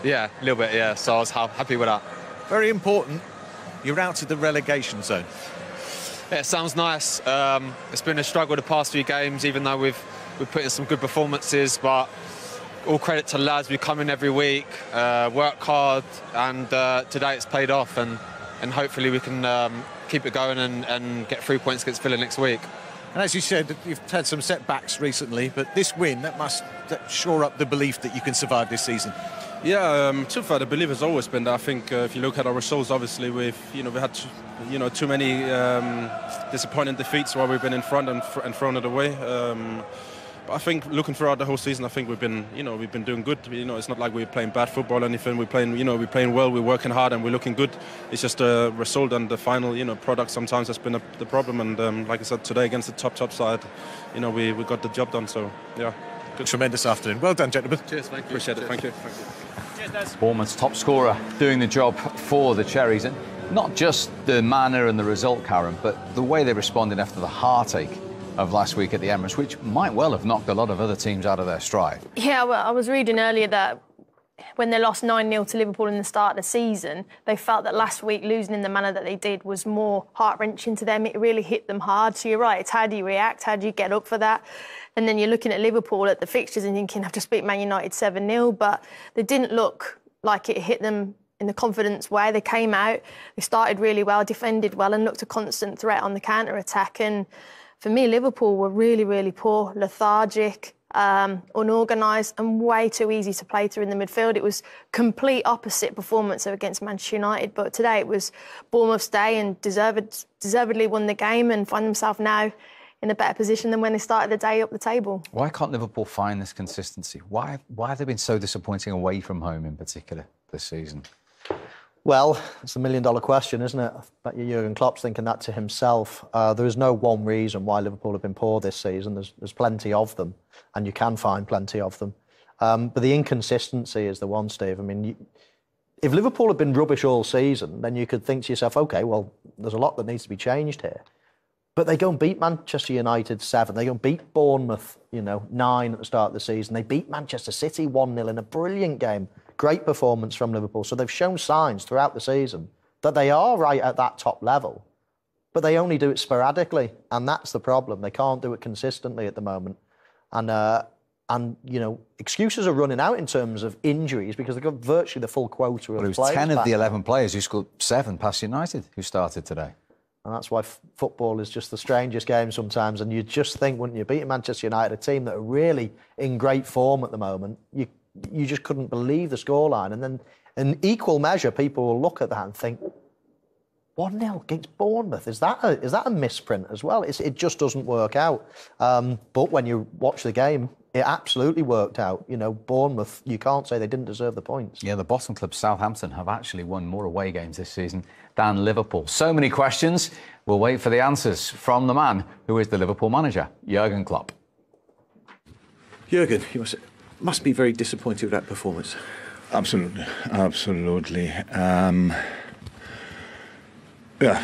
Yeah, a little bit, yeah. So I was happy with that. Very important. You're out of the relegation zone. Yeah, it sounds nice. It's been a struggle the past few games, even though we've put in some good performances. But all credit to the lads. We come in every week, work hard, and today it's paid off. And hopefully we can keep it going and get 3 points against Villa next week. And as you said, you've had some setbacks recently, but this win, that shore up the belief that you can survive this season. Yeah, too far the belief has always been there. I think if you look at our results, obviously we had too many disappointing defeats while we've been in front and thrown it away. But I think looking throughout the whole season, I think we've been doing good. It's not like we're playing bad football or anything. We're playing well. We're working hard and we're looking good. It's just the result and the final, product sometimes has been the problem. And like I said, today against the top side, we got the job done. So yeah, good, tremendous afternoon. Well done, gentlemen. Cheers, thank you. Appreciate it. Thank you. Bournemouth's top scorer doing the job for the Cherries, and not just the manner and the result, Karen, but the way they responded after the heartache of last week at the Emirates, which might well have knocked a lot of other teams out of their stride. Yeah, well, I was reading earlier that when they lost 9-0 to Liverpool in the start of the season, they felt that last week losing in the manner that they did was more heart-wrenching to them. It really hit them hard. So you're right, it's how do you react, how do you get up for that? And then you're looking at Liverpool at the fixtures and thinking, I've just beat Man United 7-0, but they didn't look like it hit them in the confidence way. They came out, they started really well, defended well and looked a constant threat on the counter-attack. And for me, Liverpool were really, really poor, lethargic, unorganised and way too easy to play through in the midfield. It was complete opposite performance against Manchester United. But today it was Bournemouth's day and deservedly won the game and find themselves now in a better position than when they started the day up the table. Why can't Liverpool find this consistency? Why have they been so disappointing away from home in particular this season? Well, it's the million-dollar question, isn't it? I bet you Jurgen Klopp's thinking that to himself. There is no one reason why Liverpool have been poor this season. There's plenty of them, and you can find plenty of them. But the inconsistency is the one, Steve. I mean, if Liverpool had been rubbish all season, then you could think to yourself, OK, well, there's a lot that needs to be changed here. But they go and beat Manchester United 7. They go and beat Bournemouth, 9 at the start of the season. They beat Manchester City 1-0 in a brilliant game. Great performance from Liverpool. So they've shown signs throughout the season that they are right at that top level. But they only do it sporadically. And that's the problem. They can't do it consistently at the moment. And excuses are running out in terms of injuries because they've got virtually the full quota of players. It was 10 of the 11 players who scored 7 past United who started today. And that's why football is just the strangest game sometimes. And you'd just think, wouldn't you, beating Manchester United, a team that are really in great form at the moment, you just couldn't believe the scoreline. And then in equal measure, people will look at that and think, 1-0 against Bournemouth. Is that a misprint as well? It just doesn't work out. But when you watch the game, it absolutely worked out. Bournemouth, you can't say they didn't deserve the points. Yeah, the bottom club, Southampton, have actually won more away games this season than Liverpool. So many questions. We'll wait for the answers from the man who is the Liverpool manager, Jurgen Klopp. Jurgen, you must be very disappointed with that performance. Absolutely. Yeah.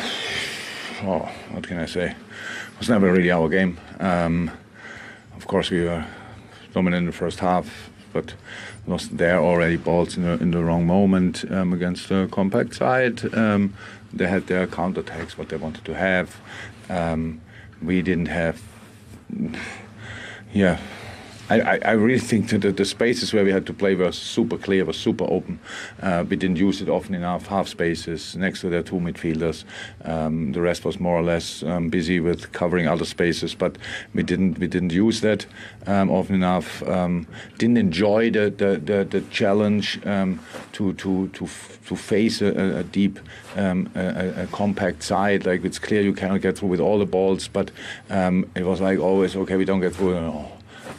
Oh, what can I say? It was never really our game. Of course, we were dominant in the first half, but lost there already balls in the wrong moment against a compact side. They had their counterattacks, what they wanted to have. We didn't have. Yeah. I really think that the spaces where we had to play were super clear, were super open. We didn't use it often enough, half spaces next to their 2 midfielders. The rest was more or less busy with covering other spaces, but we didn't use that often enough. Didn't enjoy the challenge to face a deep, a compact side. Like, it's clear you cannot get through with all the balls, but it was like always, okay, we don't get through. Oh,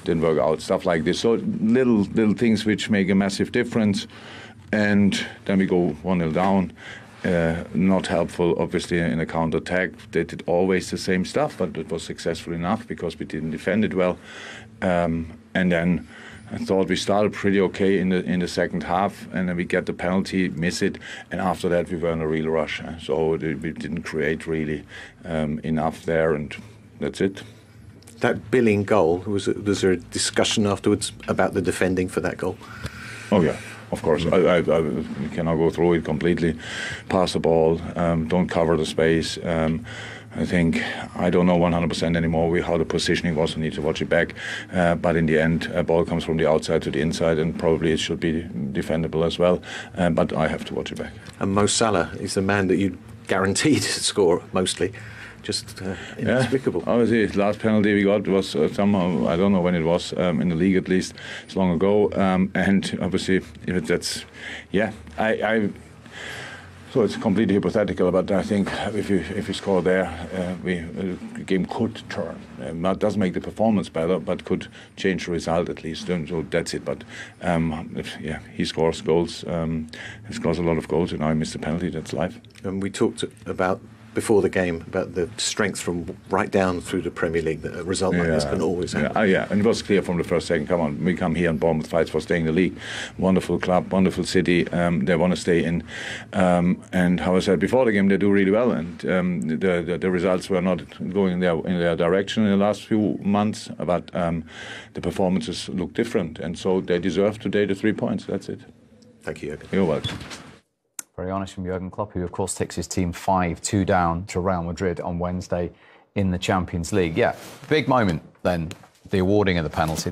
didn't work out, stuff like this. So little things which make a massive difference. And then we go 1-0 down. Not helpful, obviously, in a counter-attack. They did always the same stuff, but it was successful enough because we didn't defend it well. And then I thought we started pretty okay in the second half, and then we get the penalty, miss it, and after that we were in a real rush. So we didn't create really enough there, and that's it. That Billing goal, was there a discussion afterwards about the defending for that goal? Oh yeah, of course. I cannot go through it completely. Pass the ball, don't cover the space. I think I don't know 100% anymore how the positioning was. I need to watch it back. But in the end, a ball comes from the outside to the inside, and probably it should be defendable as well. But I have to watch it back. And Mo Salah is the man that you guaranteed to score mostly. Just inexplicable. Yeah. Obviously, the last penalty we got was somehow, I don't know when it was, in the league at least, it's long ago. And obviously, that's, yeah, so it's completely hypothetical, but I think if you score there, the game could turn. That doesn't make the performance better, but could change the result at least. So that's it. But he scores goals. He scores a lot of goals, and now he missed the penalty. That's life. And we talked about before the game about the strength from right down through the Premier League that a result like this can always happen. Yeah, and it was clear from the first second. Come on, we come here and Bournemouth fights for staying in the league. Wonderful club, wonderful city. They want to stay in. And how I said before the game, they do really well. And the results were not going in their direction in the last few months, but the performances look different, and so they deserve today the 3 points. That's it. Thank you, Jürgen. You're welcome. Very honest from Jurgen Klopp, who of course takes his team 5-2 down to Real Madrid on Wednesday in the Champions League. Yeah, big moment then, the awarding of the penalty.